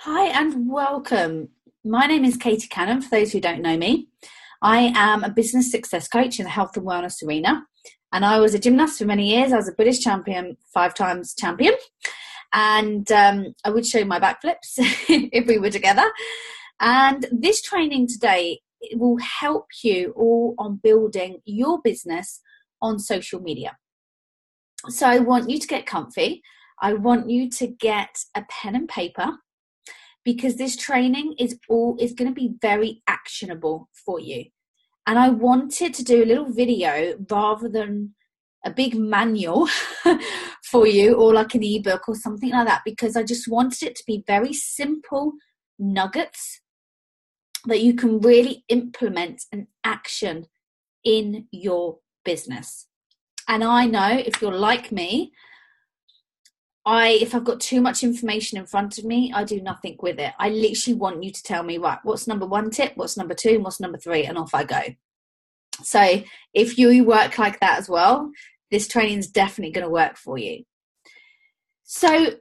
Hi and welcome. My name is Katie Cannon, for those who don't know me. I am a business success coach in the health and wellness arena, and I was a gymnast for many years. I was a British champion, 5 times champion, and I would show my backflips if we were together. And this training today will help you all on building your business on social media. So I want you to get comfy. I want you to get a pen and paper, because this training is going to be very actionable for you. And I wanted to do a little video rather than a big manual for you, or like an ebook or something like that, because I just wanted it to be very simple nuggets that you can really implement and action in your business. And I know if you're like me, if I've got too much information in front of me, I do nothing with it. I literally want you to tell me, right, what's number 1 tip, what's number 2, and what's number 3, and off I go. So if you work like that as well, this training is definitely going to work for you. So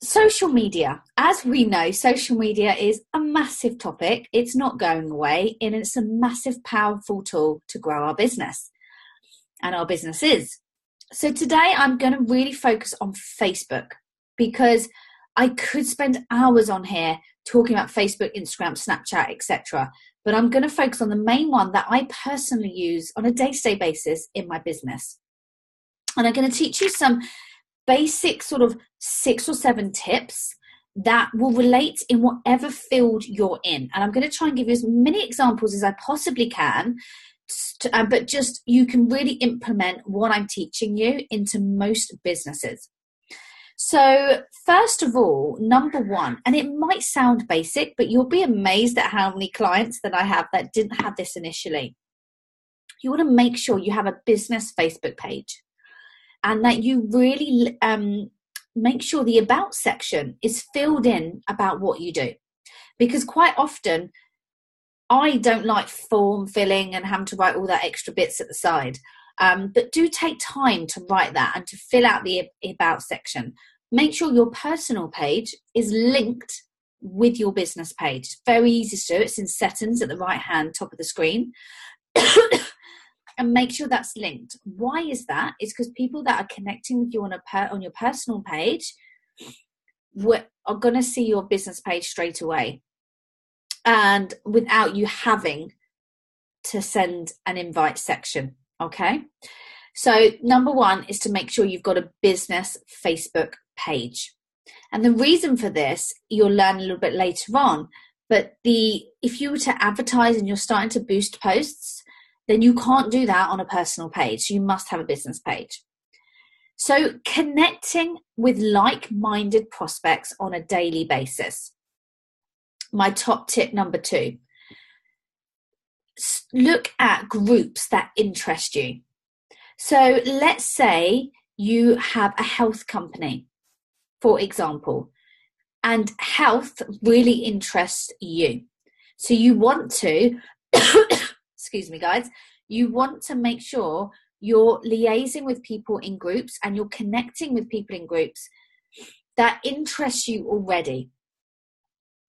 social media, as we know, social media is a massive topic. It's not going away, and it's a massive, powerful tool to grow our business and our businesses. So today I'm going to really focus on Facebook, because I could spend hours on here talking about Facebook, Instagram, Snapchat, etc. But I'm going to focus on the main one that I personally use on a day-to-day basis in my business. And I'm going to teach you some basic sort of 6 or 7 tips that will relate in whatever field you're in. And I'm going to try and give you as many examples as I possibly can, but just you can really implement what I'm teaching you into most businesses. So first of all, number 1, and it might sound basic, but you'll be amazed at how many clients that I have that didn't have this initially. You want to make sure you have a business Facebook page, and that you really make sure the about section is filled in about what you do. Because quite often, I don't like form filling and having to write all that extra bits at the side. But do take time to write that and to fill out the about section. Make sure your personal page is linked with your business page. It's very easy to do. It's in settings at the right hand top of the screen. And make sure that's linked. Why is that? It's because people that are connecting with you on your personal page are going to see your business page straight away, and without you having to send an invite section. Okay, so number 1 is to make sure you've got a business Facebook page. And the reason for this, you'll learn a little bit later on, but if you were to advertise and you're starting to boost posts, then you can't do that on a personal page. You must have a business page. So connecting with like-minded prospects on a daily basis. My top tip number 2, look at groups that interest you. So let's say you have a health company, for example, and health really interests you. So you want to, excuse me guys, you want to make sure you're liaising with people in groups and you're connecting with people in groups that interest you already.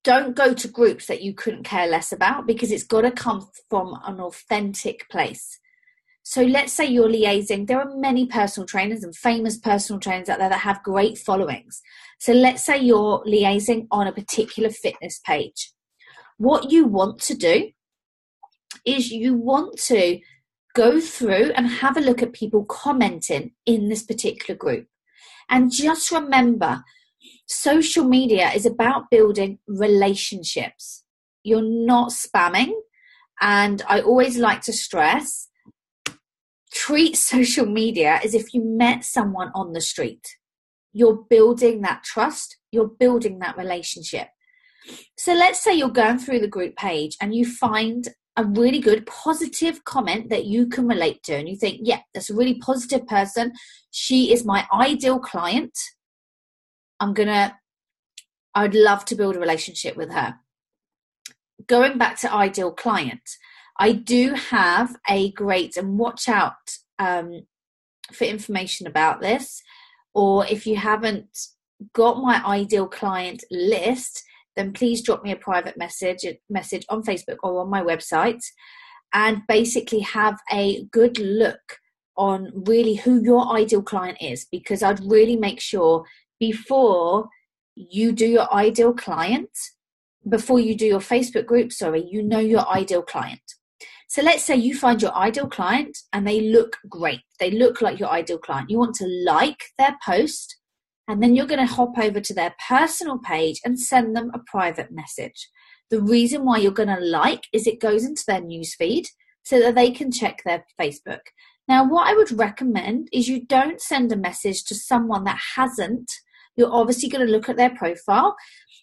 Don't go to groups that you couldn't care less about, because it's got to come from an authentic place. So let's say you're liaising. There are many personal trainers and famous personal trainers out there that have great followings. So let's say you're liaising on a particular fitness page. What you want to do is you want to go through and have a look at people commenting in this particular group. And just remember, social media is about building relationships. You're not spamming. And I always like to stress, treat social media as if you met someone on the street. You're building that trust. You're building that relationship. So let's say you're going through the group page and you find a really good positive comment that you can relate to. And you think, yeah, that's a really positive person. She is my ideal client. I'd love to build a relationship with her. Going back to ideal client, I do have a great, and watch out for information about this, or if you haven't got my ideal client list, then please drop me a private message on Facebook or on my website, and basically have a good look on really who your ideal client is, because I'd really make sure before you do your ideal client, before you do your Facebook group, you know your ideal client. So let's say you find your ideal client and they look great. They look like your ideal client. You want to like their post, and then you're going to hop over to their personal page and send them a private message. The reason why you're going to like is it goes into their newsfeed so that they can check their Facebook. Now, what I would recommend is you don't send a message to someone that hasn't. You're obviously going to look at their profile.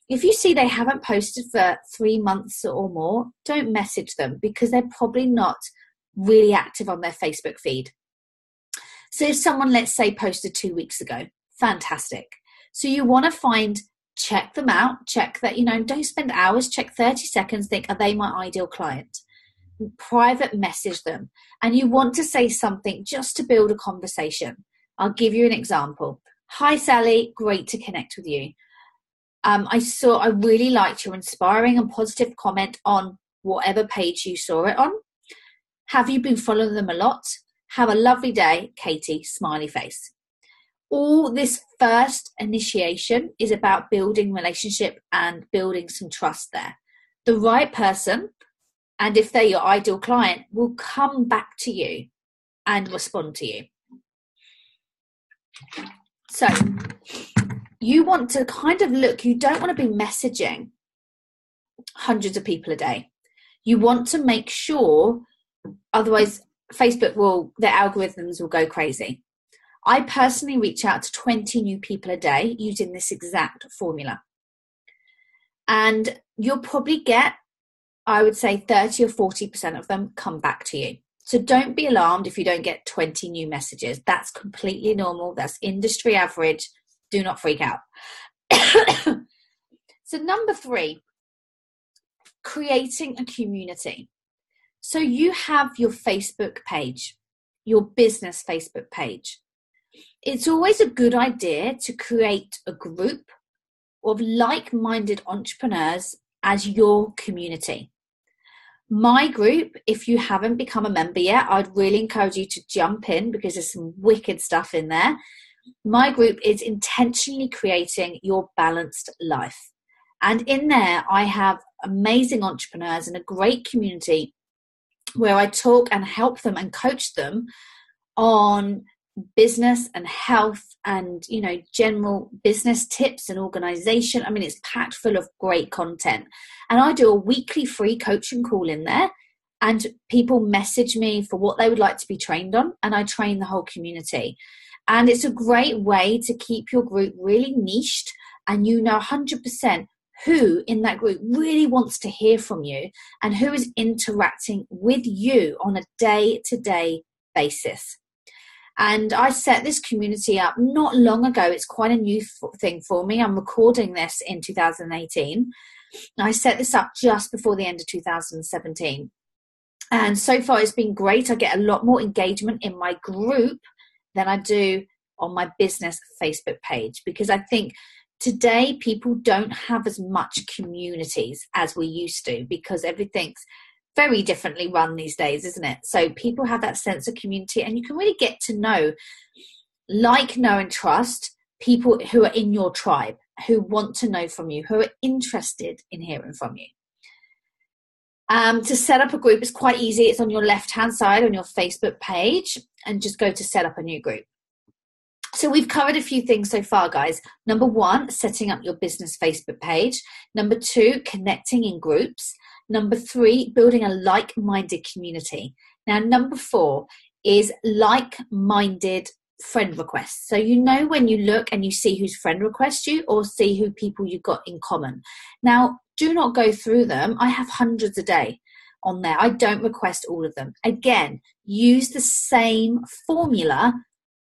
If you see they haven't posted for 3 months or more, don't message them, because they're probably not really active on their Facebook feed. So if someone, let's say, posted 2 weeks ago, fantastic. So you want to check them out, check that, don't spend hours, check 30 seconds, think, are they my ideal client? Private message them. And you want to say something just to build a conversation. I'll give you an example. Hi, Sally, great to connect with you. I really liked your inspiring and positive comment on whatever page you saw it on. Have you been following them a lot? Have a lovely day, Katie, smiley face. All this first initiation is about building relationship and building some trust there. The right person, and if they're your ideal client, will come back to you and respond to you. So you want to kind of look, you don't want to be messaging hundreds of people a day. You want to make sure, otherwise Facebook their algorithms will go crazy. I personally reach out to 20 new people a day using this exact formula. And you'll probably get, I would say, 30 or 40% of them come back to you. So don't be alarmed if you don't get 20 new messages. That's completely normal. That's industry average. Do not freak out. So number 3, creating a community. So you have your Facebook page, your business Facebook page. It's always a good idea to create a group of like-minded entrepreneurs as your community. My group, if you haven't become a member yet, I'd really encourage you to jump in, because there's some wicked stuff in there. My group is intentionally creating your balanced life. And in there, I have amazing entrepreneurs and a great community where I talk and help them and coach them on business and health and, general business tips and organization. I mean, it's packed full of great content. And I do a weekly free coaching call in there, and people message me for what they would like to be trained on, and I train the whole community. And it's a great way to keep your group really niched, and 100% who in that group really wants to hear from you and who is interacting with you on a day-to-day basis. And I set this community up not long ago. It's quite a new thing for me. I'm recording this in 2018. I set this up just before the end of 2017. And so far it's been great. I get a lot more engagement in my group than I do on my business Facebook page, because I think today people don't have as much communities as we used to, because everything's very differently run these days, isn't it? So people have that sense of community, and you can really get to know, know and trust people who are in your tribe, who want to know from you, who are interested in hearing from you. To set up a group is quite easy. It's on your left-hand side on your Facebook page, and just go to set up a new group. So we've covered a few things so far, guys. Number 1, setting up your business Facebook page. Number 2, connecting in groups. Number 3, building a like-minded community. Now, number 4 is like-minded friend requests. So when you look and you see who's friend requests you, or see who people you've got in common. Now, do not go through them. I have hundreds a day on there. I don't request all of them. Again, use the same formula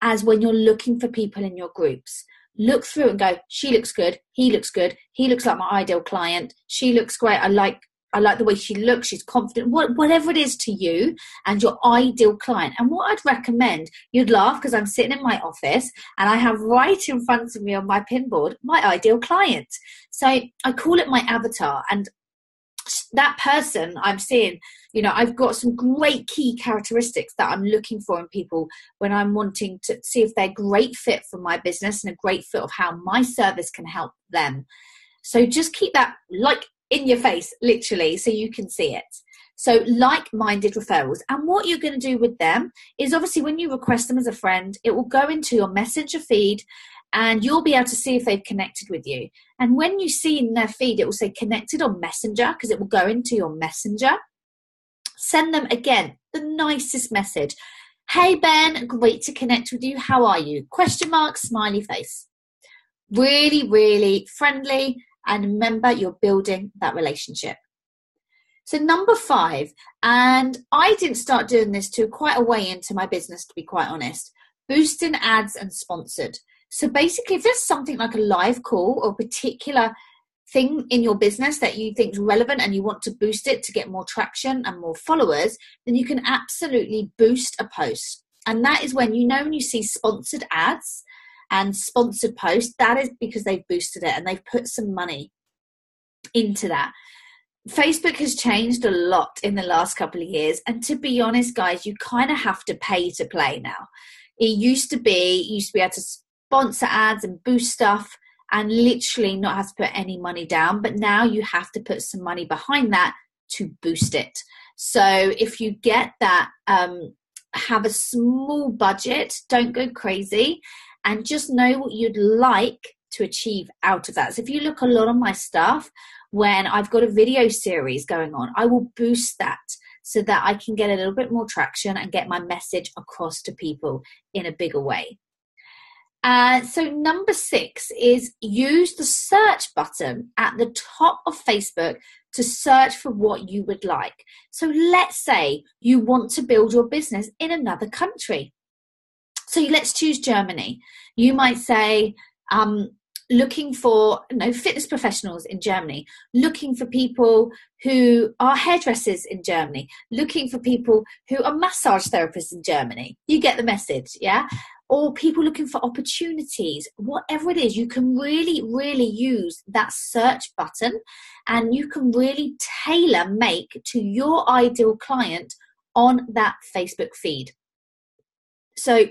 as when you're looking for people in your groups. Look through and go, she looks good, he looks like my ideal client, she looks great, I like I like the way she looks, she's confident, whatever it is to you and your ideal client. And what I'd recommend, you'd laugh because I'm sitting in my office and I have right in front of me on my pinboard, my ideal client. So I call it my avatar, and that person I'm seeing, I've got some great key characteristics that I'm looking for in people when I'm wanting to see if they're a great fit for my business and a great fit of how my service can help them. So just keep that like in your face, literally, so you can see it. So like-minded referrals. And what you're going to do with them is, obviously, when you request them as a friend, it will go into your messenger feed and you'll be able to see if they've connected with you. And when you see in their feed, it will say connected on Messenger, because it will go into your messenger. Send them, again, the nicest message. Hey, Ben, great to connect with you. How are you? ? Smiley face. Really, really friendly. And remember, you're building that relationship. So number 5, and I didn't start doing this till quite a way into my business, to be quite honest, boosting ads and sponsored. So basically, if there's something like a live call or a particular thing in your business that you think is relevant and you want to boost it to get more traction and more followers, then you can absolutely boost a post. And that is when you see sponsored ads and sponsored posts, that is because they've boosted it and they've put some money into that. Facebook has changed a lot in the last couple of years. And to be honest, guys, you kind of have to pay to play now. It used to be able to sponsor ads and boost stuff and literally not have to put any money down. But now you have to put some money behind that to boost it. So if you get that, have a small budget, don't go crazy, and just know what you'd like to achieve out of that. So if you look a lot on my stuff, when I've got a video series going on, I will boost that so that I can get a little bit more traction and get my message across to people in a bigger way. So number 6 is use the search button at the top of Facebook to search for what you would like. So let's say you want to build your business in another country. So let's choose Germany. You might say, looking for fitness professionals in Germany, looking for people who are hairdressers in Germany, looking for people who are massage therapists in Germany. You get the message, yeah? Or people looking for opportunities, whatever it is, you can really, really use that search button and you can really tailor make to your ideal client on that Facebook feed. So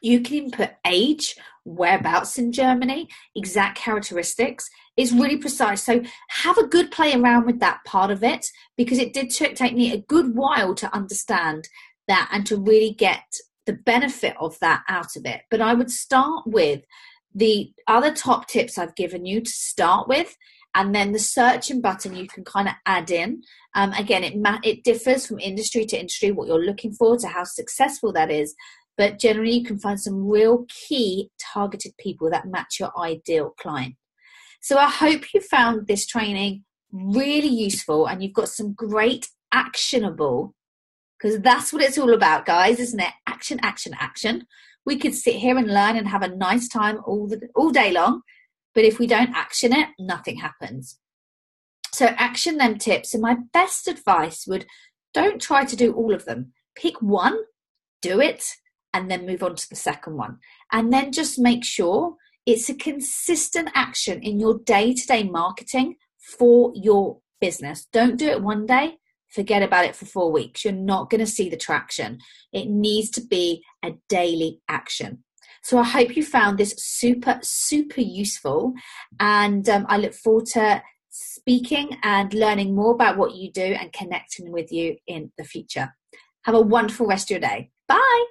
you can input age, whereabouts in Germany, exact characteristics. It's really precise. So have a good play around with that part of it, because it did take me a good while to understand that and to really get the benefit of that out of it. But I would start with the other top tips I've given you to start with, and then the searching button you can kind of add in. Again, it differs from industry to industry, what you're looking for to how successful that is. But generally, you can find some real key targeted people that match your ideal client. So I hope you found this training really useful and you've got some great actionable, because that's what it's all about, guys, isn't it? Action, action, action. We could sit here and learn and have a nice time all day long, but if we don't action it, nothing happens. So action them tips. And my best advice would, don't try to do all of them. Pick one, do it, and then move on to the second one. And then just make sure it's a consistent action in your day-to-day marketing for your business. Don't do it one day, forget about it for 4 weeks. You're not going to see the traction. It needs to be a daily action. So I hope you found this super, super useful. And I look forward to speaking and learning more about what you do and connecting with you in the future. Have a wonderful rest of your day. Bye.